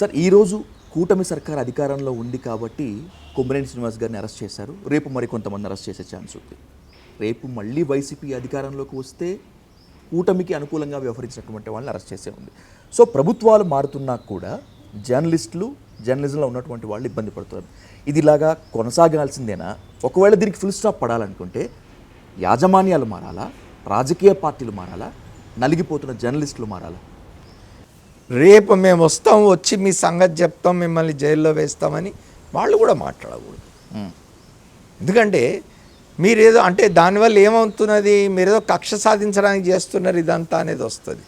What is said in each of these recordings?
Sir ఈరోజు కూటమి సర్కార్ అధికారంలో ఉంది కాబట్టి కొమ్మినేని శ్రీనివాస్ గారిని అరెస్ట్ చేశారు. రేపు మరికొంతమంది అరెస్ట్ చేసే ఛాన్స్ ఉంది. రేపు మళ్ళీ వైసీపీ అధికారంలోకి వస్తే కూటమికి అనుకూలంగా వ్యవహరించినటువంటి వాళ్ళని అరెస్ట్ చేసే ఉంది. సో ప్రభుత్వాలు మారుతున్నా కూడా జర్నలిజంలో ఉన్నటువంటి వాళ్ళు ఇబ్బంది పడుతున్నారు. ఇది ఇలాగా కొనసాగాల్సిందేనా? ఒకవేళ దీనికి ఫుల్ స్టాప్ పడాలనుకుంటే యాజమాన్యాలు మారాలా, రాజకీయ పార్టీలు మారాలా, నలిగిపోతున్న జర్నలిస్టులు మారాలా? రేపు మేము వస్తాం, వచ్చి మీ సంగతి చెప్తాం, మిమ్మల్ని జైల్లో వేస్తామని వాళ్ళు కూడా మాట్లాడకూడదు. ఎందుకంటే మీరేదో అంటే దానివల్ల ఏమవుతున్నది, మీరేదో కక్ష సాధించడానికి చేస్తున్నారు ఇదంతా అనేది వస్తుంది.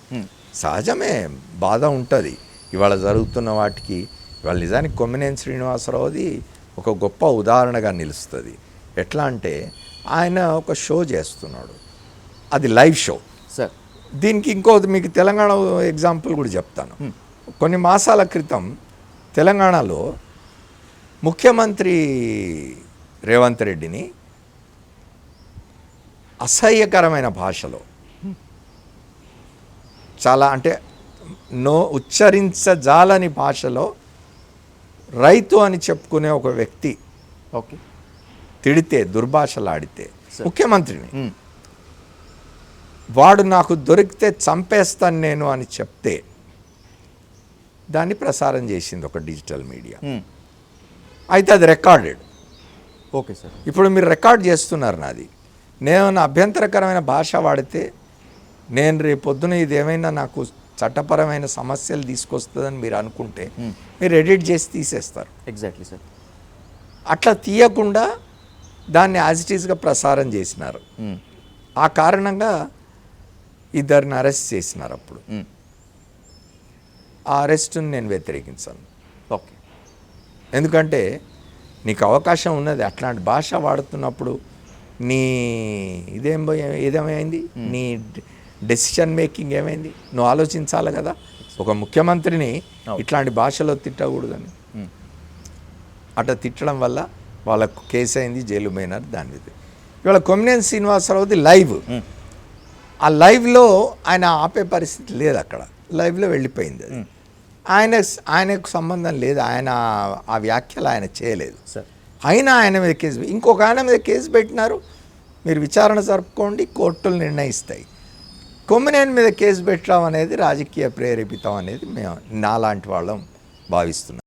సహజమే, బాధ ఉంటుంది ఇవాళ జరుగుతున్న వాటికి. ఇవాళ నిజానికి కొమ్మినేని శ్రీనివాసరావుది ఒక గొప్ప ఉదాహరణగా నిలుస్తుంది. ఎట్లా అంటే ఆయన ఒక షో చేస్తున్నాడు, అది లైవ్ షో. సార్ దీనికి ఇంకోటి మీకు తెలంగాణ ఎగ్జాంపుల్ కూడా చెప్తాను. కొన్ని మాసాల క్రితం తెలంగాణలో ముఖ్యమంత్రి రేవంత్ రెడ్డిని అసహ్యకరమైన భాషలో, చాలా అంటే ఉచ్చరించజాలని భాషలో రైతు అని చెప్పుకునే ఒక వ్యక్తి ఓకే తిడితే, దుర్భాషలాడితే ముఖ్యమంత్రిని, వాడు నాకు దొరికితే చంపేస్తాను నేను అని చెప్తే దాన్ని ప్రసారం చేసింది ఒక డిజిటల్ మీడియా. అయితే అది రికార్డెడ్. Okay sir. ఇప్పుడు మీరు రికార్డ్ చేస్తున్నారు నాది. నేను నా అభ్యంతరకరమైన భాష వాడితే నేను రేపొద్దున ఇదేమైనా నాకు చట్టపరమైన సమస్యలు తీసుకొస్తుందని మీరు అనుకుంటే మీరు ఎడిట్ చేసి తీసేస్తారు. Exactly sir. అట్లా తీయకుండా దాన్ని యాజ్ ఇట్ ఈస్గా ప్రసారం చేసినారు. ఆ కారణంగా ఇద్దరిని అరెస్ట్ చేసినారు. అప్పుడు ఆ అరెస్టును నేను వ్యతిరేకించాను. ఓకే. ఎందుకంటే నీకు అవకాశం ఉన్నది, అట్లాంటి భాష వాడుతున్నప్పుడు నీ ఏదేమైంది, నీ డెసిషన్ మేకింగ్ ఏమైంది, నువ్వు ఆలోచించాలి కదా. ఒక ముఖ్యమంత్రిని ఇట్లాంటి భాషలో తిట్టకూడదని, అట్లా తిట్టడం వల్ల వాళ్ళకు కేసు అయింది, జైలు పోయినారు. దాని మీద ఇవాళ కొమ్మినేని శ్రీనివాసరావుది లైవ్. ఆ లైవ్లో ఆయన ఆపే పరిస్థితి లేదు, అక్కడ లైవ్లో వెళ్ళిపోయింది అది. ఆయనకు సంబంధం లేదు, ఆయన ఆ వ్యాఖ్యలు ఆయన చేయలేదు. అయినా ఆయన మీద కేసు, ఇంకొక ఆయన మీద కేసు పెట్టినారు. మీరు విచారణ జరుపుకోండి, కోర్టులు నిర్ణయిస్తాయి. కొమ్మినేని మీద కేసు పెట్టడం అనేది రాజకీయ ప్రేరేపితం అనేది మేము నాలాంటి వాళ్ళం భావిస్తున్నాం.